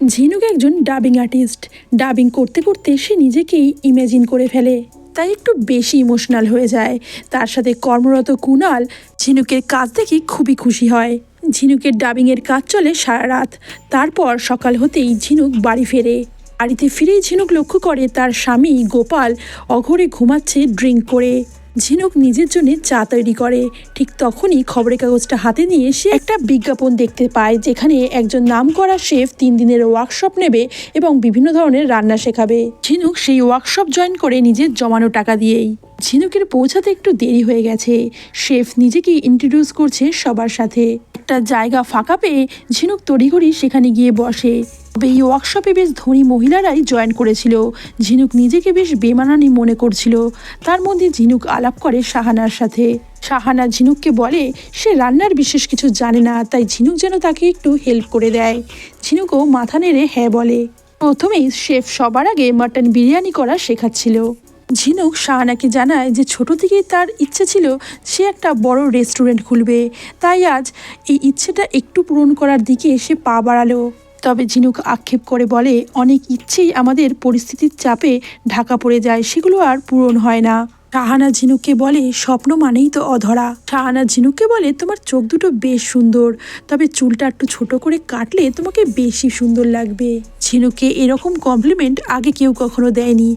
ঝিনুক একজন dubbing artist. Dubbing করতে করতে সে নিজেকেই ইমেজিন করে ফেলে, তাই একটু বেশি ইমোশনাল হয়ে যায়। তার সাথে কর্মরত কুনাল ঝিনুকের কাজ দেখে খুবই খুশি হয়। ঝিনুকের ডাবিংয়ের কাজ চলে সারা রাত। তারপর সকাল হতেই ঝিনুক বাড়ি ফেরে। বাড়িতে ফিরেই ঝিনুক লক্ষ্য করে তার স্বামী গোপাল অঘরে ঘুমাচ্ছে ড্রিঙ্ক করে। ঝিনুক নিজের জন্য চা তৈরি করে। ঠিক তখনই খবরের কাগজটা হাতে নিয়ে সে একটা বিজ্ঞাপন দেখতে পায়, যেখানে একজন নামকরা শেফ 3 দিনের ওয়ার্কশপ নেবে এবং বিভিন্ন ধরনের রান্না শেখাবে। ঝিনুক সেই ওয়ার্কশপ জয়েন করে নিজের জমানো টাকা দিয়েই। ঝিনুকের পৌঁছাতে একটু দেরি হয়ে গেছে। শেফ নিজেকে ইন্ট্রোডিউস করছে সবার সাথে। একটা জায়গা ফাঁকা পেয়ে ঝিনুক তড়িঘড়ি সেখানে গিয়ে বসে। তবে এই ওয়ার্কশপে বেশ ধনী মহিলারাই জয়েন করেছিল। ঝিনুক নিজেকে বেশ বেমানানি মনে করছিল। তার মধ্যে ঝিনুক আলাপ করে শাহানার সাথে। শাহানা ঝিনুককে বলে সে রান্নার বিশেষ কিছু জানে না, তাই ঝিনুক যেন তাকে একটু হেল্প করে দেয়। ঝিনুকও মাথা নেড়ে হ্যাঁ বলে। প্রথমেই শেফ সবার আগে মাটন বিরিয়ানি করা শেখাচ্ছিল। ঝিনুক শাহানাকে জানায় যে ছোট থেকেই তার ইচ্ছে ছিল সে একটা বড় রেস্টুরেন্ট খুলবে, তাই আজ এই ইচ্ছেটা একটু পূরণ করার দিকে সে পা বাড়ালো। তবে ঝিনুক আক্ষেপ করে বলে অনেক ইচ্ছেই আমাদের পরিস্থিতির চাপে ঢাকা পড়ে যায়, সেগুলো আর পূরণ হয় না। শাহানা ঝিনুককে বলে স্বপ্ন মানেই তো অধরা। শাহানা ঝিনুককে বলে তোমার চোখ দুটো বেশ সুন্দর, তবে চুলটা একটু ছোট করে কাটলে তোমাকে বেশি সুন্দর লাগবে। ঝিনুককে এরকম কমপ্লিমেন্ট আগে কেউ কখনো দেয়নি,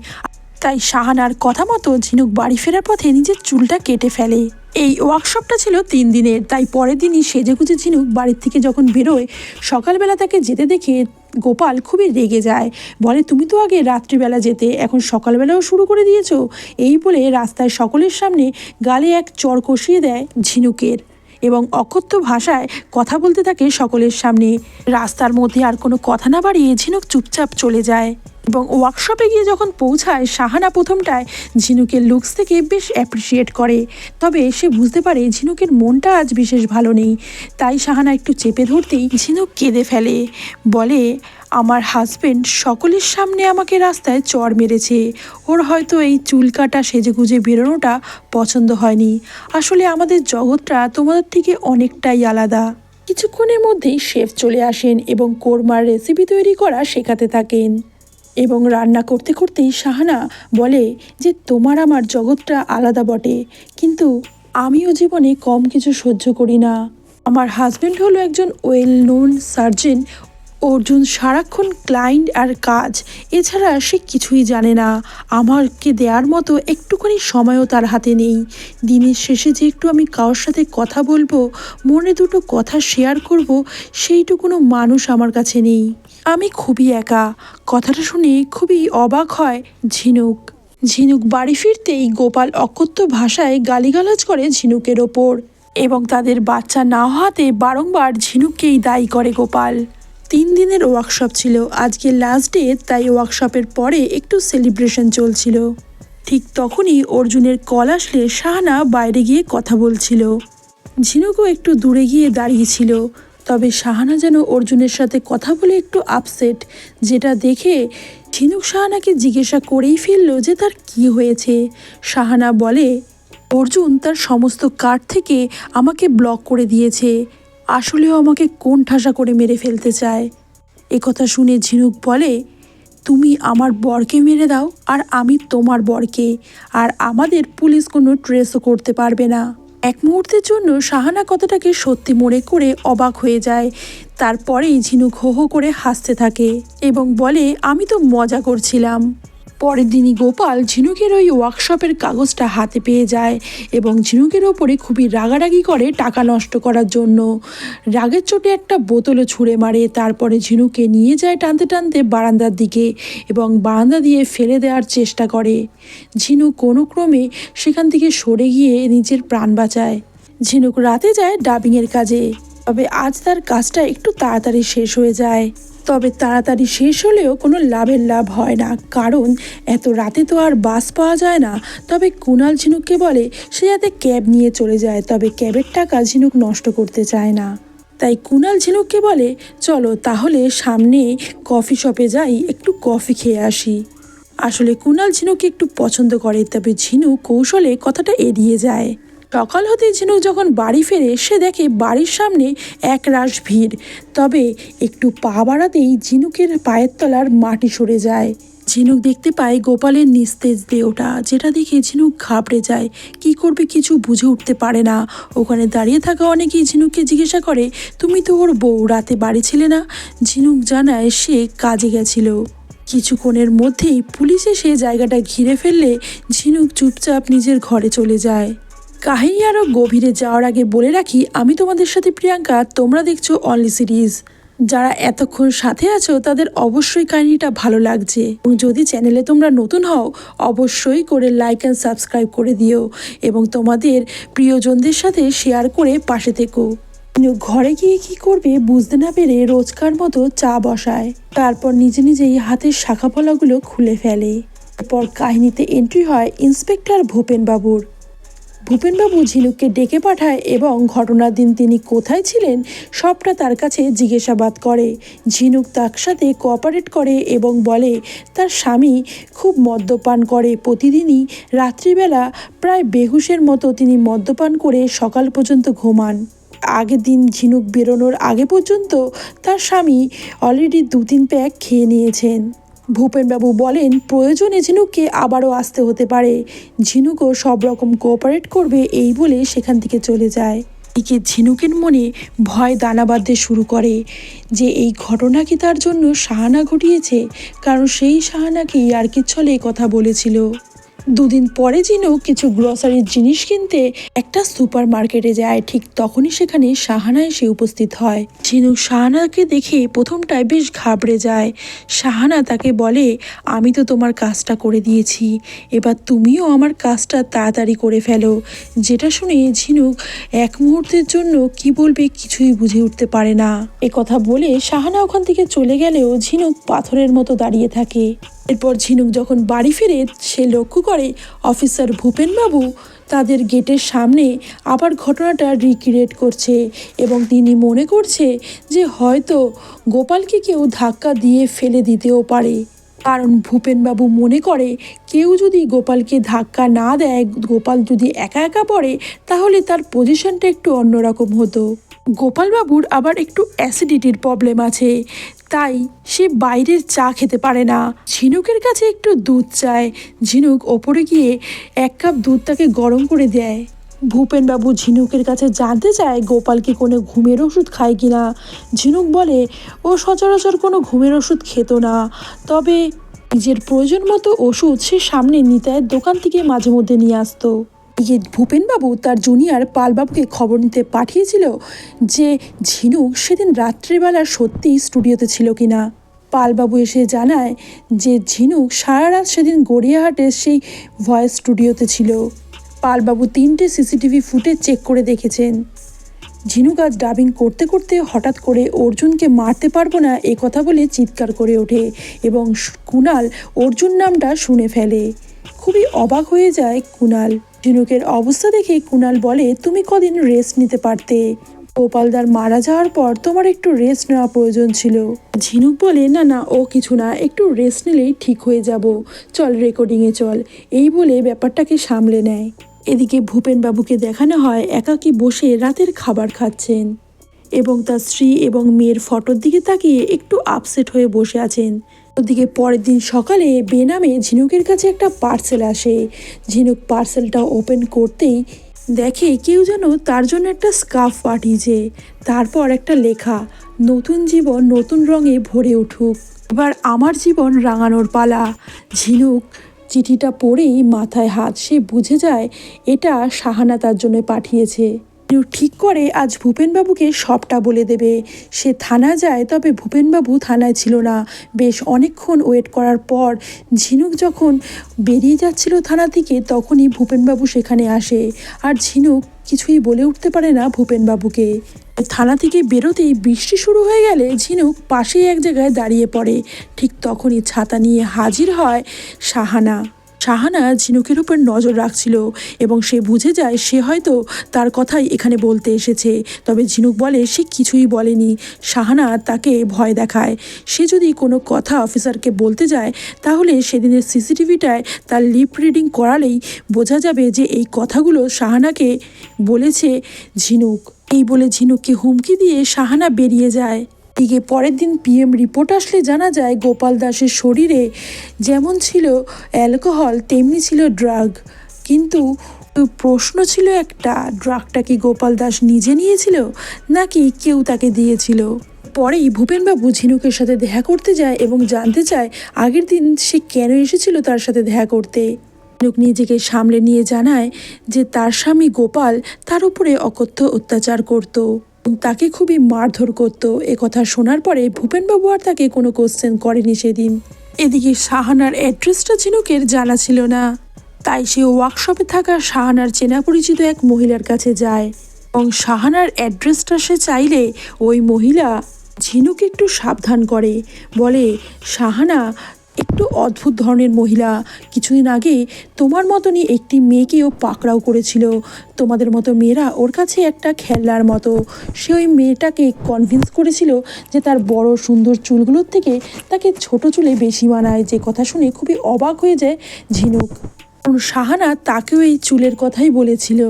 তাই শাহানার কথা মতো ঝিনুক বাড়ি ফেরার পথে নিজের চুলটা কেটে ফেলে। এই ওয়ার্কশপটা ছিল 3 দিনের, তাই পরের দিনই সেজেগুজে ঝিনুক বাড়ির থেকে যখন বেরোয়, সকালবেলা তাকে যেতে দেখে গোপাল খুবই রেগে যায়। বলে তুমি তো আগে রাত্রিবেলা যেতে, এখন সকালবেলাও শুরু করে দিয়েছো। এই বলে রাস্তায় সকলের সামনে গালে এক চড় কষিয়ে দেয় ঝিনুকের এবং অকথ্য ভাষায় কথা বলতে থাকে সকলের সামনে। রাস্তার মধ্যে আর কোনো কথা না বাড়িয়ে ঝিনুক চুপচাপ চলে যায় এবং ওয়ার্কশপে গিয়ে যখন পৌঁছায়, শাহানা প্রথমটায় ঝিনুকের লুকস থেকে বেশ অ্যাপ্রিসিয়েট করে। তবে সে বুঝতে পারে ঝিনুকের মনটা আজ বিশেষ ভালো নেই, তাই শাহানা একটু চেপে ধরতেই ঝিনুক কেঁদে ফেলে। বলে আমার হাজবেন্ড সকলের সামনে আমাকে রাস্তায় চড় মেরেছে। ওর হয়তো এই চুল কাটা সেজেগুজে বেরোনোটা পছন্দ হয়নি। আসলে আমাদের জগৎটা তোমাদের থেকে অনেকটাই আলাদা। কিছুক্ষণের মধ্যেই শেফ চলে আসেন এবং কোরমার রেসিপি তৈরি করা শেখাতে থাকেন। এবং রান্না করতে করতেই শাহানা বলে যে তোমার আমার জগৎটা আলাদা বটে, কিন্তু আমিও জীবনে কম কিছু সহ্য করি না। আমার হাজব্যান্ড হলো একজন ওয়েল নোন সার্জন। অর্জুন সারাক্ষণ ক্লায়েন্ট আর কাজ, এছাড়া সে কিছুই জানে না। আমাকে দেওয়ার মতো একটুখানি সময়ও তার হাতে নেই। দিনের শেষে যে একটু আমি কারোর সাথে কথা বলবো, মনে দুটো কথা শেয়ার করব, সেইটুকুনো মানুষ আমার কাছে নেই। আমি খুবই একা। কথাটা শুনে খুবই অবাক হয় ঝিনুক। ঝিনুক বাড়ি ফিরতেই গোপাল অকথ্য ভাষায় গালিগালাজ করে ঝিনুকের ওপর এবং তাদের বাচ্চা না হওয়াতে বারংবার ঝিনুককেই দায়ী করে গোপাল। 3 দিনের ওয়ার্কশপ ছিল, আজকে লাস্ট ডে, তাই ওয়ার্কশপের পরে একটু সেলিব্রেশন চলছিল। ঠিক তখনই অর্জুনের কল আসলে শাহানা বাইরে গিয়ে কথা বলছিল। ঝিনুকও একটু দূরে গিয়ে দাঁড়িয়েছিল। তবে শাহানা যেন অর্জুনের সাথে কথা বলে একটু আপসেট, যেটা দেখে ঝিনুক শাহানাকে জিজ্ঞাসা করেই ফেলল যে তার কি হয়েছে। শাহানা বলে অর্জুন তার সমস্ত কার্ড থেকে আমাকে ব্লক করে দিয়েছে। আসলেও আমাকে কোণ ঠাসা করে মেরে ফেলতে চায়। একথা শুনে ঝিনুক বলে তুমি আমার বরকে মেরে দাও আর আমি তোমার বরকে, আর আমাদের পুলিশ কোনো ট্রেসও করতে পারবে না। এক মুহূর্তের জন্য শাহানা কথাটাকে সত্যি মনে করে অবাক হয়ে যায়। তারপরেই ঝিনুক হো হো করে হাসতে থাকে এবং বলে আমি তো মজা করছিলাম। পরের দিনই গোপাল ঝিনুকের ওই ওয়ার্কশপের কাগজটা হাতে পেয়ে যায় এবং ঝিনুকের ওপরে খুবই রাগারাগি করে টাকা নষ্ট করার জন্য। রাগের চোটে একটা বোতলও ছুঁড়ে মারে। তারপরে ঝিনুককে নিয়ে যায় টানতে টানতে বারান্দার দিকে এবং বারান্দা দিয়ে ফেলে দেওয়ার চেষ্টা করে। ঝিনুক কোনো ক্রমে সেখান থেকে সরে গিয়ে নিজের প্রাণ বাঁচায়। ঝিনুক রাতে যায় ডাবিংয়ের কাজে, তবে আজ তার কাজটা একটু তাড়াতাড়ি শেষ হয়ে যায়। তবে তাড়াতাড়ি শেষ হলেও কোনো লাভ হয় না, কারণ এত রাতে তো আর বাস পাওয়া যায় না। তবে কুনাল ঝিনুককে বলে সে যাতে ক্যাব নিয়ে চলে যায়, তবে ক্যাবের টাকা ঝিনুক নষ্ট করতে চায় না। তাই কুনাল ঝিনুককে বলে চলো তাহলে সামনে কফি শপে যাই, একটু কফি খেয়ে আসি। আসলে কুনাল ঝিনুককে একটু পছন্দ করে, তবে ঝিনুক কৌশলে কথাটা এড়িয়ে যায়। সকাল হতেই ঝিনুক যখন বাড়ি ফেরে সে দেখে বাড়ির সামনে একরাশ ভিড়। তবে একটু পা বাড়াতেই ঝিনুকের পায়ের তলার মাটি সরে যায়। ঝিনুক দেখতে পায় গোপালের নিস্তেজ দেহটা, যেটা দেখে ঝিনুক ঘাবড়ে যায়। কি করবে কিছু বুঝে উঠতে পারে না। ওখানে দাঁড়িয়ে থাকা অনেকেই ঝিনুককে জিজ্ঞাসা করে, তুমি তো ওর বউ, রাতে বাড়ি ছিলে না? ঝিনুক জানায় সে কাজে গেছিল। কিছুক্ষণের মধ্যেই পুলিশ এসে জায়গাটা ঘিরে ফেললে ঝিনুক চুপচাপ নিজের ঘরে চলে যায়। কাহিনী আরও গভীরে যাওয়ার আগে বলে রাখি, আমি তোমাদের সাথে প্রিয়াঙ্কা, তোমরা দেখছো অনলি সিরিজ। যারা এতক্ষণ সাথে আছো তাদের অবশ্যই কাহিনীটা ভালো লাগছে, এবং যদি চ্যানেলে তোমরা নতুন হও অবশ্যই করে লাইক অ্যান্ড সাবস্ক্রাইব করে দিও এবং তোমাদের প্রিয়জনদের সাথে শেয়ার করে পাশে থেকো। ঘরে গিয়ে কি করবে বুঝতে না পেরে রোজকার মতো চা বসায়, তারপর নিজে নিজেই হাতের শাখাপলাগুলো খুলে ফেলে। এরপর কাহিনীতে এন্ট্রি হয় ইন্সপেক্টর ভূপেনবাবুর। ভূপেনবাবু ঝিনুককে ডেকে পাঠায় এবং ঘটনার দিন তিনি কোথায় ছিলেন সবটা তার কাছে জিজ্ঞাসাবাদ করে। ঝিনুক তার সাথে কোঅপারেট করে এবং বলে তার স্বামী খুব মদ্যপান করে, প্রতিদিনই রাত্রিবেলা প্রায় বেহুশের মতো তিনি মদ্যপান করে সকাল পর্যন্ত ঘুমান। আগের দিন ঝিনুক বেরোনোর আগে পর্যন্ত তার স্বামী অলরেডি 2-3 প্যাক খেয়ে নিয়েছেন। ভূপেনবাবু বলেন প্রয়োজনে ঝিনুককে আবারও আসতে হতে পারে, ঝিনুকও সব রকম কোঅপারেট করবে, এই বলে সেখান থেকে চলে যায়। এদিকে ঝিনুকের মনে ভয় দানা বাঁধতে শুরু করে যে এই ঘটনা কি তার জন্য সাহানা ঘটিয়েছে, কারণ সেই সাহানাকে ইয়ার্কির ছলে কথা বলেছিল। 2 দিন পরে ঝিনুক কিছু গ্রসারির জিনিস কিনতে একটা সুপার মার্কেটে যায়। ঠিক তখনই সেখানে সাহানা এসে উপস্থিত হয়। ঝিনুক সাহানাকে দেখে প্রথমটায় বেশ ঘাবড়ে যায়। সাহানা তাকে বলে, আমি তো তোমার কাজটা করে দিয়েছি, এবার তুমিও আমার কাজটা তাড়াতাড়ি করে ফেলো। যেটা শুনে ঝিনুক এক মুহূর্তের জন্য কি বলবে কিছুই বুঝে উঠতে পারে না। কথা বলে সাহানা ওখান থেকে চলে গেলেও ঝিনুক পাথরের মতো দাঁড়িয়ে থাকে। এরপর ঝিনুক যখন বাড়ি ফিরে সে লক্ষ্য করে অফিসার ভূপেনবাবু তাদের গেটের সামনে আবার ঘটনাটা রিক্রিয়েট করছে, এবং তিনি মনে করছে যে হয়তো গোপালকে কেউ ধাক্কা দিয়ে ফেলে দিতেও পারে। কারণ ভূপেনবাবু মনে করে কেউ যদি গোপালকে ধাক্কা না দেয়, গোপাল যদি একা একা পড়ে, তাহলে তার পজিশনটা একটু অন্যরকম হতো। গোপালবাবুর আবার একটু অ্যাসিডিটির প্রবলেম আছে, তাই সে বাইরের চা খেতে পারে না। ঝিনুকের কাছে একটু দুধ চায়। ঝিনুক ওপরে গিয়ে 1 কাপ দুধ তাকে গরম করে দেয়। ভূপেনবাবু ঝিনুকের কাছে জানতে চায় গোপাল কি কোনো ঘুমের ওষুধ খায় কিনা। ঝিনুক বলে ও সচরাচর কোনো ঘুমের ওষুধ খেত না, তবে নিজের প্রয়োজন মতো ওষুধ সে সামনে নিতাইয়ের দোকান থেকে মাঝে মধ্যে নিয়ে আসতো। ভূপেনবাবু তার জুনিয়র পালবাবুকে খবর নিতে পাঠিয়েছিল যে ঝিনুক সেদিন রাত্রিবেলা সত্যিই স্টুডিওতে ছিল কিনা। পালবাবু এসে জানায় যে ঝিনুক সারা রাত সেদিন গড়িয়াহাটের সেই ভয়েস স্টুডিওতে ছিল। পালবাবু 3টে সিসিটিভি ফুটেজ চেক করে দেখেছেন। ঝিনুক আজ ডাবিং করতে করতে হঠাৎ করে অর্জুনকে মারতে পারবো না এ কথা বলে চিৎকার করে ওঠে, এবং কুণাল অর্জুন নামটা শুনে ফেলে। খুবই অবাক হয়ে যায় কুণাল। ঝিনুকের অবস্থা দেখে কুণাল বলে, তুমি কদিন রেস্ট নিতে পারতে, গোপালদার মারা যাওয়ার পর তোমার একটু রেস্ট নেওয়া প্রয়োজন ছিল। ঝিনুক বলে, না না ও কিছু না, একটু রেস্ট নিলেই ঠিক হয়ে যাব, চল রেকর্ডিংয়ে চল, এই বলে ব্যাপারটাকে সামলে নেয়। এদিকে ভূপেনবাবুকে দেখানো হয় একাকী বসে রাতের খাবার খাচ্ছেন, এবং তার স্ত্রী এবং মেয়ের ফটোর দিকে তাকিয়ে একটু আপসেট হয়ে বসে আছেন। ওদিকে পরের দিন সকালে বেনামে ঝিনুকের কাছে একটা পার্সেল আসে। ঝিনুক পার্সেলটা ওপেন করতেই দেখে কেউ যেন তার জন্য একটা স্কার্ফ পাঠিয়েছে। তারপর একটা লেখা, নতুন জীবন নতুন রঙে ভরে উঠুক, এবার আমার জীবন রাঙানোর পালা। ঝিনুক চিঠিটা পড়েই মাথায় হাত, সে বুঝে যায় এটা সাহানা তার জন্য পাঠিয়েছে। ঠিক করে আজ ভূপেনবাবুকে সবটা বলে দেবে। সে থানায় যায়, তবে ভূপেনবাবু থানায় ছিল না। বেশ অনেকক্ষণ ওয়েট করার পর ঝিনুক যখন বেরিয়ে যাচ্ছিল থানা থেকে, তখনই ভূপেনবাবু সেখানে আসে। আর ঝিনুক কিছুই বলে উঠতে পারে না ভূপেনবাবুকে। থানা থেকে বেরোতেই বৃষ্টি শুরু হয়ে গেলে ঝিনুক পাশেই এক জায়গায় দাঁড়িয়ে পড়ে। ঠিক তখনই ছাতা নিয়ে হাজির হয় সাহানা। শাহানা ঝিনুকের উপর নজর রাখছিল এবং সে বুঝে যায় সে হয়তো তার কথাই এখানে বলতে এসেছে। তবে ঝিনুক বলে সে কিছুই বলেনি। শাহানা তাকে ভয় দেখায়। সে যদি কোনো কথা অফিসারকে বলতে যায় তাহলে সেদিনের সিসিটিভিটায় তার লিপ রিডিং করালেই বোঝা যাবে যে এই কথাগুলো শাহানাকে বলেছে ঝিনুক। এই বলে ঝিনুককে হুমকি দিয়ে শাহানা বেরিয়ে যায়। এদিকে পরের দিন পিএম রিপোর্ট আসলে জানা যায় গোপাল দাসের শরীরে যেমন ছিল অ্যালকোহল তেমনি ছিল ড্রাগ। কিন্তু প্রশ্ন ছিল একটা, ড্রাগটা কি গোপাল দাস নিজে নিয়েছিল নাকি কেউ তাকে দিয়েছিল? পরেই ভূপেনবাবু ঝিনুকের সাথে দেখা করতে যায় এবং জানতে চায় আগের দিন সে কেন এসেছিল তার সাথে দেখা করতে। ঝিনুক নিজেকে সামলে নিয়ে জানায় যে তার স্বামী গোপাল তার উপরে অকথ্য অত্যাচার করত, তাকে খুবই মারধর করতো। কথা শোনার পরে ভূপেনবাবু আর তাকে কোনো কোশ্চেন করেনি সেদিন। এদিকে শাহানার অ্যাড্রেসটা ঝিনুকের জানা ছিল না, তাই সে ওয়ার্কশপে থাকা শাহানার চেনা পরিচিত এক মহিলার কাছে যায় এবং শাহানার অ্যাড্রেসটা সে চাইলে ওই মহিলা ঝিনুক একটু সাবধান করে, বলে শাহানা একটু অদ্ভুত ধরনের মহিলা। কিছুদিন আগে তোমার মতনই একটি মেয়েকেও পাকড়াও করেছিল। তোমাদের মতো মেয়েরা ওর কাছে একটা খেলনার মতো। সে ওই মেয়েটাকে কনভিন্স করেছিল যে তার বড় সুন্দর চুলগুলোর থেকে তাকে ছোট চুলে বেশি মানায়। যে কথা শুনে খুবই অবাক হয়ে যায় ঝিনুক, কারণ শাহানা তাকেও এই চুলের কথাই বলেছিল।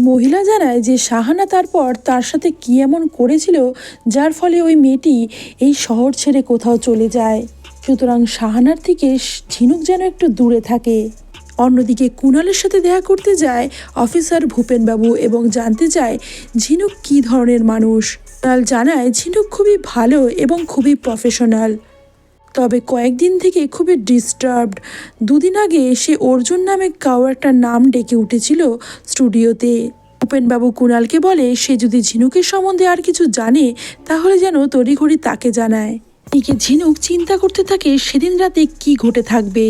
মহিলা জানায় যে শাহানা তারপর তার সাথে কী এমন করেছিল যার ফলে ওই মেয়েটি এই শহর ছেড়ে কোথাও চলে যায়। সুতরাং শাহানার থেকে ঝিনুক যেন একটু দূরে থাকে। অন্যদিকে কুণালের সাথে দেখা করতে যায় অফিসার ভূপেনবাবু এবং জানতে চায় ঝিনুক কী ধরনের মানুষ। কুণাল জানায় ঝিনুক খুবই ভালো এবং খুবই প্রফেশনাল, তবে কয়েকদিন থেকে খুবই ডিস্টার্বড। দুদিন আগে সে অর্জুন নামে কাউ একটা নাম ডেকে উঠেছিল স্টুডিওতে। ভূপেনবাবু কুণালকে বলে সে যদি ঝিনুকের সম্বন্ধে আর কিছু জানে তাহলে যেন তড়িঘড়ি তাকে জানায়। এদিকে ঝিনুক চিন্তা করতে থাকে সেদিন রাতে কি ঘটে থাকবে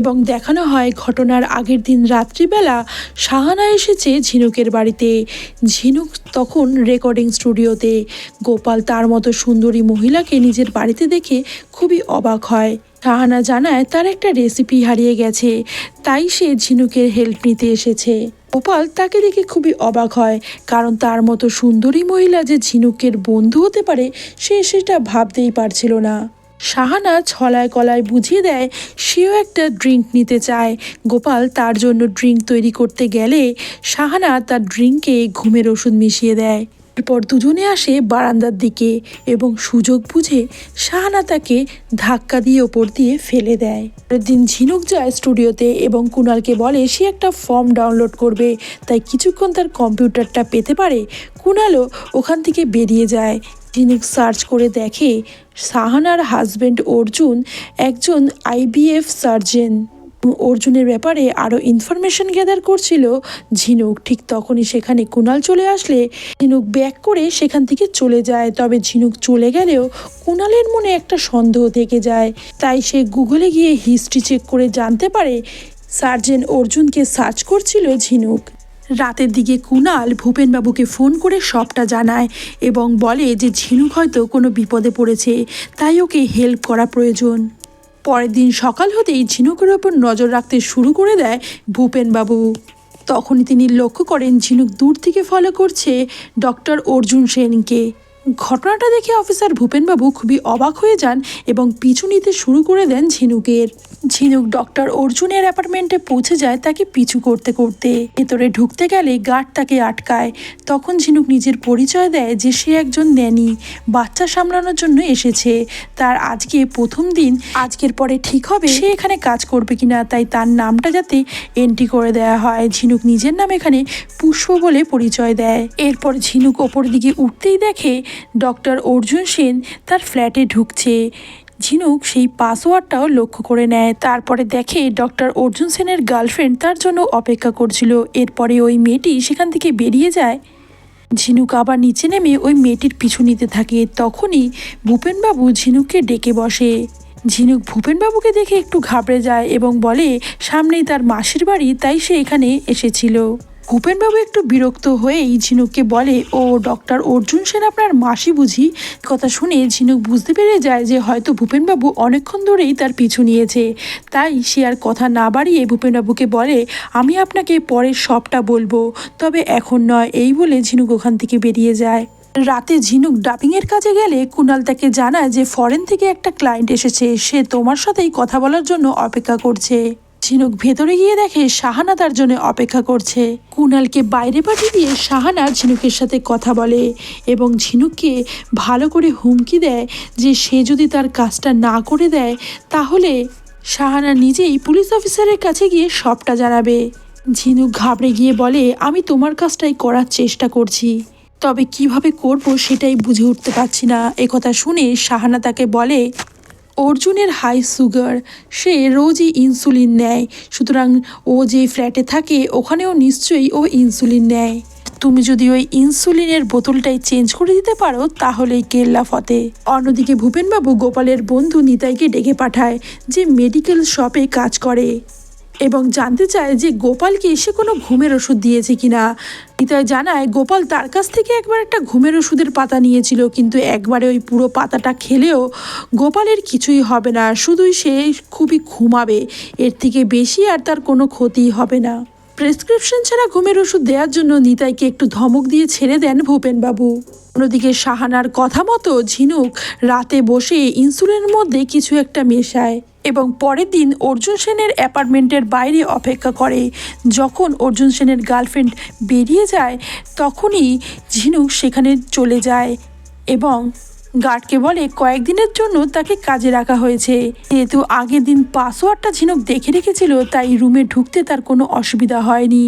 এবং দেখানো হয় ঘটনার আগের দিন রাত্রিবেলা শাহানা এসেছে ঝিনুকের বাড়িতে। ঝিনুক তখন রেকর্ডিং স্টুডিওতে। গোপাল তার মতো সুন্দরী মহিলাকে নিজের বাড়িতে দেখে খুবই অবাক হয়। শাহানা জানায় তার একটা রেসিপি হারিয়ে গেছে, তাই সে ঝিনুকের হেল্প নিতে এসেছে। গোপাল তাকে দেখে খুবই অবাক হয়, কারণ তার মতো সুন্দরী মহিলা যে ঝিনুকের বন্ধু হতে পারে সে সেটা ভাবতেই পারছিল না। শাহানা ছলায় কলায় বুঝিয়ে দেয় সেও একটা ড্রিঙ্ক নিতে চায়। গোপাল তার জন্য ড্রিঙ্ক তৈরি করতে গেলে শাহানা তার ড্রিঙ্কে ঘুমের ওষুধ মিশিয়ে দেয়। এরপর দুজনে আসে বারান্দার দিকে এবং সুযোগ বুঝে শাহানা তাকে ধাক্কা দিয়ে ওপর দিয়ে ফেলে দেয়। পরের দিন ঝিনুক যায় স্টুডিওতে এবং কুণালকে বলে সে একটা ফর্ম ডাউনলোড করবে, তাই কিছুক্ষণ তার কম্পিউটারটা পেতে পারে। কুণালও ওখান থেকে বেরিয়ে যায়। ঝিনুক সার্চ করে দেখে শাহানার হাজব্যান্ড অর্জুন একজন আইভিএফ সার্জন। অর্জুনের ব্যাপারে আরও ইনফরমেশন গ্যাদার করছিল ঝিনুক। ঠিক তখনই সেখানে কুণাল চলে আসলে ঝিনুক ব্যাক করে সেখান থেকে চলে যায়। তবে ঝিনুক চলে গেলেও কুণালের মনে একটা সন্দেহ থেকে যায়, তাই সে গুগলে গিয়ে হিস্ট্রি চেক করে জানতে পারে সার্জেন্ট অর্জুনকে সার্চ করছিল ঝিনুক। রাতের দিকে কুণাল ভূপেনবাবুকে ফোন করে সবটা জানায় এবং বলে যে ঝিনুক হয়তো কোনো বিপদে পড়েছে, তাই ওকে হেল্প করা প্রয়োজন। পরের দিন সকাল হতেই ঝিনুকের ওপর নজর রাখতে শুরু করে দেয় ভূপেনবাবু। তখনই তিনি লক্ষ্য করেন ঝিনুক দূর থেকে ফলো করছে ডক্টর অর্জুন সেনকে। ঘটনাটা দেখে অফিসার ভূপেনবাবু খুবই অবাক হয়ে যান এবং পিছু নিতে শুরু করে দেন ঝিনুকের। ঝিনুক ডক্টর অর্জুনের অ্যাপার্টমেন্টে পৌঁছে যায় তাকে পিছু করতে করতে। ভেতরে ঢুকতে গেলে গার্ড তাকে আটকায়। তখন ঝিনুক নিজের পরিচয় দেয় যে সে একজন ন্যানি, বাচ্চা সামলানোর জন্য এসেছে। তার আজকে প্রথম দিন, আজকের পরে ঠিক হবে সে এখানে কাজ করবে কিনা, তাই তার নামটা যাতে এন্ট্রি করে দেওয়া হয়। ঝিনুক নিজের নাম এখানে পুষ্প বলে পরিচয় দেয়। এরপর ঝিনুক ওপর দিকে উঠতেই দেখে ডক্টর অর্জুন সেন তার ফ্ল্যাটে ঢুকছে। ঝিনুক সেই পাসওয়ার্ডটাও লক্ষ্য করে নেয়। তারপরে দেখে ডক্টর অর্জুন সেনের গার্লফ্রেন্ড তার জন্য অপেক্ষা করছিল। এরপরে ওই মেয়েটি সেখান থেকে বেরিয়ে যায়। ঝিনুক আবার নিচে নেমে ওই মেয়েটির পিছু নিতে থাকে। তখনই ভূপেনবাবু ঝিনুককে ডেকে বসে। ঝিনুক ভূপেনবাবুকে দেখে একটু ঘাবড়ে যায় এবং বলে সামনেই তার মাসির বাড়ি, তাই সে এখানে এসেছিল। ভূপেনবাবু একটু বিরক্ত হয়েই ঝিনুককে বলে, ও ডক্টর অর্জুন সেন আপনার মাসি বুঝি? কথা শুনে ঝিনুক বুঝতে পেরে যায় যে হয়তো ভূপেনবাবু অনেকক্ষণ ধরেই তার পিছু নিয়েছে। তাই সে আর কথা না বাড়িয়ে ভূপেনবাবুকে বলে, আমি আপনাকে পরে সবটা বলবো, তবে এখন নয়। এই বলে ঝিনুক ওখান থেকে বেরিয়ে যায়। রাতে ঝিনুক ডাবিংয়ের কাজে গেলে কুণাল তাকে জানায় যে ফরেন থেকে একটা ক্লায়েন্ট এসেছে, সে তোমার সাথেই কথা বলার জন্য অপেক্ষা করছে। ঝিনুক ভেতরে গিয়ে দেখে শাহানা তার জন্য অপেক্ষা করছে। কুণালকে বাইরে পাঠিয়ে দিয়ে শাহানা ঝিনুকের সাথে কথা বলে এবং ঝিনুককে ভালো করে হুমকি দেয় যে সে যদি তার কাজটা না করে দেয় তাহলে শাহানা নিজেই পুলিশ অফিসারের কাছে গিয়ে সবটা জানাবে। ঝিনুক ঘাবড়ে গিয়ে বলে, আমি তোমার কাজটাই করার চেষ্টা করছি, তবে কিভাবে করব সেটাই বুঝে উঠতে পারছি না। একথা শুনে শাহানা তাকে বলে, অর্জুনের হাই সুগার, সে রোজই ইনসুলিন নেয়, সুতরাং ও যে ফ্ল্যাটে থাকে ওখানেও নিশ্চয়ই ও ইনসুলিন নেয়। তুমি যদি ওই ইনসুলিনের বোতলটাই চেঞ্জ করে দিতে পারো তাহলেই কেল্লা ফতে। অন্যদিকে ভূপেনবাবু গোপালের বন্ধু নিতাইকে ডেকে পাঠায়, যে মেডিকেল শপে কাজ করে, এবং জানতে চায় যে গোপালকে এসে কোনো ঘুমের ওষুধ দিয়েছে কিনা। নিতাই জানায় গোপাল তার কাছ থেকে একবার একটা ঘুমের ওষুধের পাতা নিয়েছিল, কিন্তু একবারে ওই পুরো পাতাটা খেলেও গোপালের কিছুই হবে না, শুধুই সে খুবই ঘুমাবে, এর থেকে বেশি আর তার কোনো ক্ষতিই হবে না। প্রেসক্রিপশন ছাড়া ঘুমের ওষুধ দেওয়ার জন্য নিতাইকে একটু ধমক দিয়ে ছেড়ে দেন ভূপেনবাবু। অন্যদিকে শাহানার কথা মতো ঝিনুক রাতে বসে ইনসুলিনের মধ্যে কিছু একটা মেশায় এবং পরের দিন অর্জুন সেনের অ্যাপার্টমেন্টের বাইরে অপেক্ষা করে। যখন অর্জুন সেনের গার্লফ্রেন্ড বেরিয়ে যায় তখনই ঝিনুক সেখানে চলে যায় এবং গার্ডকে বলে কয়েকদিনের জন্য তাকে কাজে রাখা হয়েছে। যেহেতু আগের দিন পাসওয়ার্ডটা ঝিনুক দেখে রেখেছিল তাই রুমে ঢুকতে তার কোনো অসুবিধা হয়নি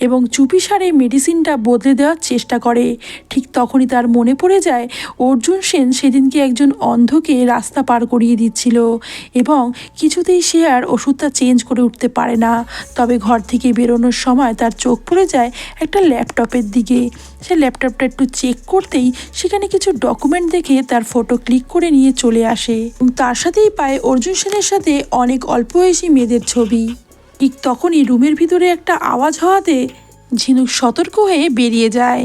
এবং চুপিসারে মেডিসিনটা বদলে দেওয়ার চেষ্টা করে। ঠিক তখনই তার মনে পড়ে যায় অর্জুন সেন সেদিনকে একজন অন্ধকে রাস্তা পার করিয়ে দিচ্ছিল এবং কিছুতেই সে আর ওষুধটা চেঞ্জ করে উঠতে পারে না। তবে ঘর থেকে বেরোনোর সময় তার চোখ পড়ে যায় একটা ল্যাপটপের দিকে। সে ল্যাপটপটা একটু চেক করতেই সেখানে কিছু ডকুমেন্ট দেখে তার ফটো ক্লিক করে নিয়ে চলে আসে এবং তার সাথেই পায় অর্জুন সেনের সাথে অনেক অল্প বয়সী মেয়েদের ছবি। ঠিক তখনই রুমের ভিতরে একটা আওয়াজ হওয়াতে ঝিনুক সতর্ক হয়ে বেরিয়ে যায়।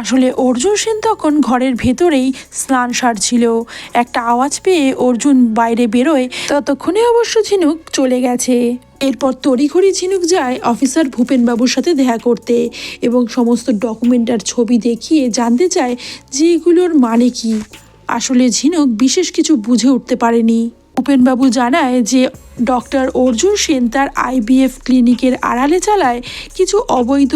আসলে অর্জুন সেন তখন ঘরের ভেতরেই স্নান সারছিল। একটা আওয়াজ পেয়ে অর্জুন বাইরে বেরোয়, ততক্ষণে অবশ্য ঝিনুক চলে গেছে। এরপর তড়িঘড়ি ঝিনুক যায় অফিসার ভূপেনবাবুর সাথে দেখা করতে এবং সমস্ত ডকুমেন্ট আর ছবি দেখিয়ে জানতে চায় যে এগুলোর মানে কি। আসলে ঝিনুক বিশেষ কিছু বুঝে উঠতে পারেনি। ভূপেনবাবু জানায় যে ডক্টর অর্জুন সেন তার আইভিএফ ক্লিনিকের আড়ালে চালায় কিছু অবৈধ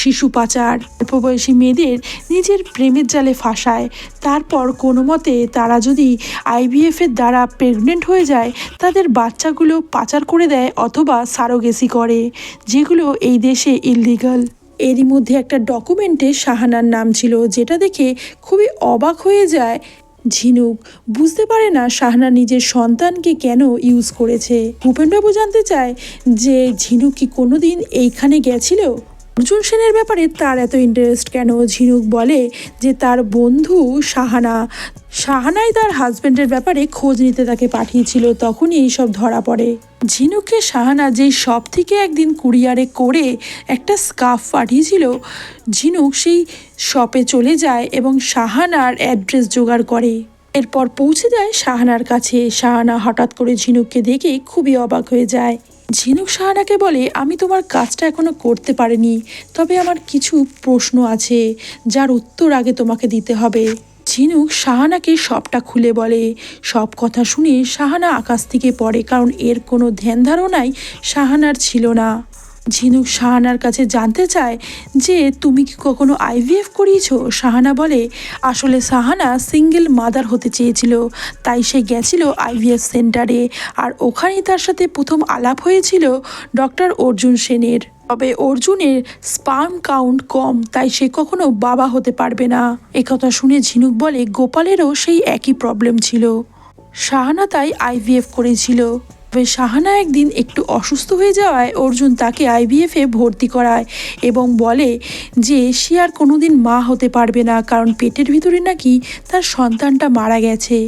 শিশু পাচার, অল্পবয়সী মেয়েদের নিজের প্রেমের জালে ফাঁসায়, তারপর কোনো মতে তারা যদি আইভিএফের দ্বারা প্রেগনেন্ট হয়ে যায় তাদের বাচ্চাগুলো পাচার করে দেয় অথবা সারোগেসি করে, যেগুলো এই দেশে ইললিগাল। এরই মধ্যে একটা ডকুমেন্টে শাহানার নাম ছিল, যেটা দেখে খুবই অবাক হয়ে যায় ঝিনুক। বুঝতে পারে না শাহানা নিজের সন্তানকে কেন ইউজ করেছে। ভূপেনবাবু জানতে চায় যে ঝিনুক কি কোনোদিন এইখানে গেছিল। অর্জুন সেনের ব্যাপারে তার এত ইন্টারেস্ট কেন? ঝিনুক বলে যে তার বন্ধু শাহানাই তার হাজব্যান্ডের ব্যাপারে খোঁজ নিতে তাকে পাঠিয়েছিল, তখনই এইসব ধরা পড়ে। ঝিনুককে শাহানা যেই শপ থেকে একদিন কুরিয়ারে করে একটা স্কার্ফ পাঠিয়েছিল, ঝিনুক সেই শপে চলে যায় এবং শাহানার অ্যাড্রেস জোগাড় করে। এরপর পৌঁছে যায় শাহানার কাছে। শাহানা হঠাৎ করে ঝিনুককে দেখে খুবই অবাক হয়ে যায়। ঝিনুক শাহানাকে বলে, আমি তোমার কাজটা এখনো করতে পারিনি, তবে আমার কিছু প্রশ্ন আছে যার উত্তর আগে তোমাকে দিতে হবে। ঝিনুক শাহানাকে সবটা খুলে বলে। সব কথা শুনে শাহানা আকাশ থেকে পড়ে, কারণ এর কোনো ধ্যান ধারণাই শাহানার ছিল না। ঝিনুক শাহানার কাছে জানতে চায় যে তুমি কি কখনো আইভিএফ করিয়েছো? শাহানা বলে আসলে শাহানা সিঙ্গেল মাদার হতে চেয়েছিল, তাই সে গেছিল আইভিএফ সেন্টারে, আর ওখানেই তার সাথে প্রথম আলাপ হয়েছিল ডক্টর অর্জুন সেনের। তবে অর্জুনের স্পার্ম কাউন্ট কম, তাই সে কখনো বাবা হতে পারবে না। একথা শুনে ঝিনুক বলে গোপালেরও সেই একই প্রবলেম ছিল, শাহানা তাই আইভিএফ করেছিল। তবে শাহানা একদিন একটু অসুস্থ হয়ে যাওয়ায় অর্জুন তাকে আইভিএফে ভর্তি করায় এবং বলে যে সে আর কোনোদিন মা হতে পারবে না, কারণ পেটের ভিতরে নাকি তার সন্তানটা মারা গেছে।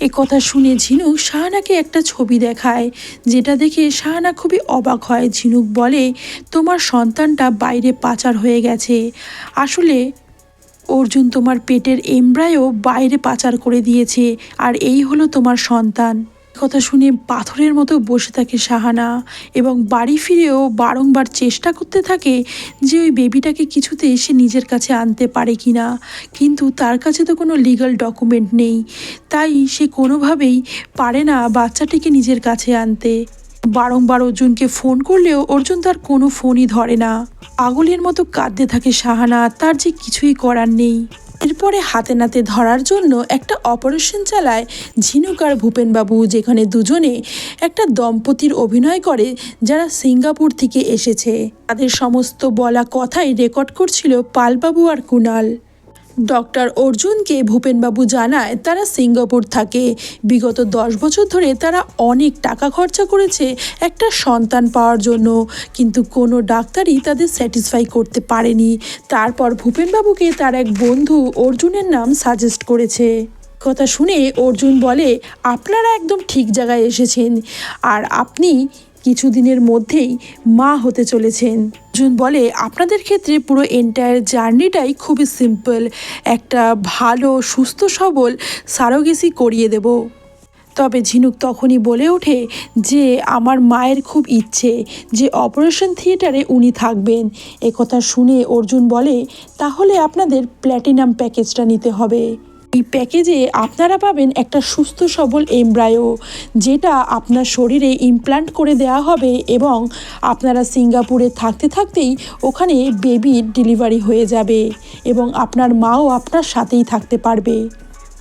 এ কথা শুনে ঝিনুক শাহানাকে একটা ছবি দেখায়, যেটা দেখে শাহানা খুবই অবাক হয়। ঝিনুক বলে, তোমার সন্তানটা বাইরে পাচার হয়ে গেছে। আসলে অর্জুন তোমার পেটের এমব্রায়ো বাইরে পাচার করে দিয়েছে, আর এই হলো তোমার সন্তান। কথা শুনে পাথরের মতো বসে থাকে শাহানা এবং বাড়ি ফিরেও বারংবার চেষ্টা করতে থাকে যে ওই বেবিটাকে কিছুতে সে নিজের কাছে আনতে পারে কিনা, কিন্তু তার কাছে তো কোনো লিগ্যাল ডকুমেন্ট নেই, তাই সে কোনোভাবেই পারে না বাচ্চাটিকে নিজের কাছে আনতে। বারংবার অর্জুনকে ফোন করলেও অর্জুন তার কোনো ফোনই ধরে না। পাগলের মতো কাঁদতে থাকে শাহানা, তার যে কিছুই করার নেই। এরপরে হাতে নাতে ধরার জন্য একটা অপারেশন চালায় ঝিনুক আর ভূপেনবাবু, যেখানে দুজনে একটা দম্পতির অভিনয় করে যারা সিঙ্গাপুর থেকে এসেছে। তাদের সমস্ত বলা কথাই রেকর্ড করছিল পালবাবু আর কুণাল। ডক্টর অর্জুনকে ভূপেনবাবু জানায় তারা সিঙ্গাপুর থাকে, বিগত 10 বছর ধরে তারা অনেক টাকা খরচা করেছে একটা সন্তান পাওয়ার জন্য, কিন্তু কোনো ডাক্তারই তাদের স্যাটিসফাই করতে পারেনি। তারপর ভূপেনবাবুকে তার এক বন্ধু অর্জুনের নাম সাজেস্ট করেছে। কথা শুনে অর্জুন বলে, আপনারা একদম ঠিক জায়গায় এসেছেন, আর আপনি কিছুদিনের মধ্যেই মা হতে চলেছেন। অর্জুন বলে, আপনাদের ক্ষেত্রে পুরো এন্টায়ার জার্নিটাই খুবই সিম্পল, একটা ভালো সুস্থ সবল সারোগেসি করিয়ে দেব। তবে ঝিনুক তখনই বলে ওঠে যে আমার মায়ের খুব ইচ্ছে যে অপারেশন থিয়েটারে উনি থাকবেন। একথা শুনে অর্জুন বলে, তাহলে আপনাদের প্ল্যাটিনাম প্যাকেজটা নিতে হবে। এই প্যাকেজে আপনারা পাবেন একটা সুস্থ সবল এমব্রায়ো, যেটা আপনার শরীরে ইমপ্ল্যান্ট করে দেওয়া হবে এবং আপনারা সিঙ্গাপুরে থাকতে থাকতেই ওখানে বেবির ডেলিভারি হয়ে যাবে এবং আপনার মাও আপনার সাথেই থাকতে পারবে।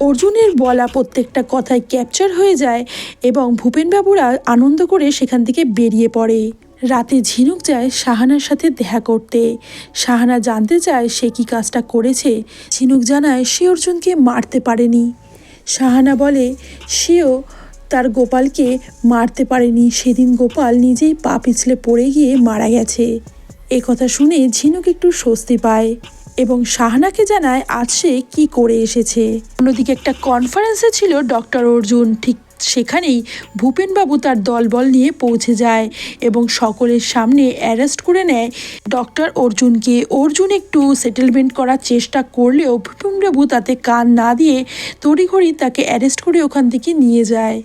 অর্জুনের বলা প্রত্যেকটা কথায় ক্যাপচার হয়ে যায় এবং ভূপেনবাবুরা আনন্দ করে সেখান থেকে বেরিয়ে পড়ে। রাতে ঝিনুক যায় শাহানার সাথে দেখা করতে। শাহানা জানতে চায় সে কি কাজটা করেছে। ঝিনুক জানায় সে অর্জুনকে মারতে পারেনি। শাহানা বলে সেও তার গোপালকে মারতে পারেনি, সেদিন গোপাল নিজেই পা পিছলে পড়ে গিয়ে মারা গেছে। এ কথা শুনে ঝিনুক একটু স্বস্তি পায় এবং শাহানাকে জানায় আজ সে কী করে এসেছে। অন্যদিকে একটা কনফারেন্সে ছিল ডক্টর অর্জুন, ঠিক সেখানেই ভূপেনবাবু তার দলবল নিয়ে পৌঁছে যায় এবং সকলের সামনে অ্যারেস্ট করে নেয় ডক্টর অর্জুনকে। অর্জুন একটু সেটেলমেন্ট করার চেষ্টা করলেও ভূপেনবাবু তাতে কান না দিয়ে তড়িঘড়ি তাকে অ্যারেস্ট করে ওখান থেকে নিয়ে যায়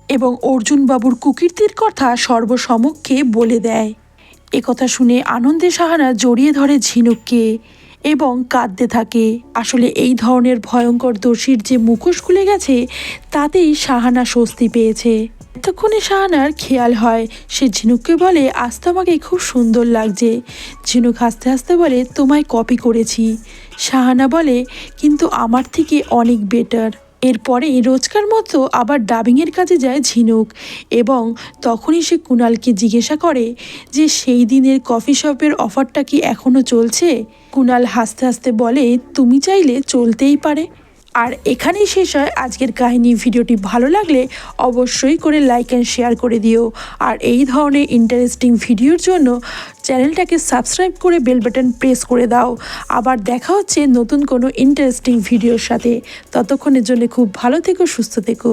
এবং অর্জুন বাবুর কুকীর্তির কথা সর্বসমক্ষে বলে দেয়। একথা শুনে আনন্দে শাহানা জড়িয়ে ধরে ঝিনুককে এবং কাঁদতে থাকে। আসলে এই ধরনের ভয়ঙ্কর দোষীর যে মুখোশ খুলে গেছে তাতেই শাহানা স্বস্তি পেয়েছে। এতক্ষণে শাহানার খেয়াল হয়, সে ঝিনুককে বলে আজ তো আমাকে খুব সুন্দর লাগছে। ঝিনুক হাসতে হাসতে বলে তোমায় কপি করেছি। শাহানা বলে কিন্তু আমার থেকে অনেক বেটার। এরপরে রোজকার মতো আবার ডাবিংয়ের কাজে যায় ঝিনুক এবং তখনই সে কুণালকে জিজ্ঞাসা করে যে সেই দিনের কফি শপের অফারটা কি এখনও চলছে। কুণাল হাসতে হাসতে বলে তুমি চাইলে চলতেই পারে। আর এখানেই শেষ হয় আজকের কাহিনী। ভিডিওটি ভালো লাগলে অবশ্যই করে লাইক অ্যান্ড শেয়ার করে দিও, আর এই ধরনের ইন্টারেস্টিং ভিডিওর জন্য চ্যানেলটাকে সাবস্ক্রাইব করে বেল বাটন প্রেস করে দাও। আবার দেখা হচ্ছে নতুন কোনো ইন্টারেস্টিং ভিডিওর সাথে। ততক্ষণের জন্য খুব ভালো থেকো, সুস্থ থেকো।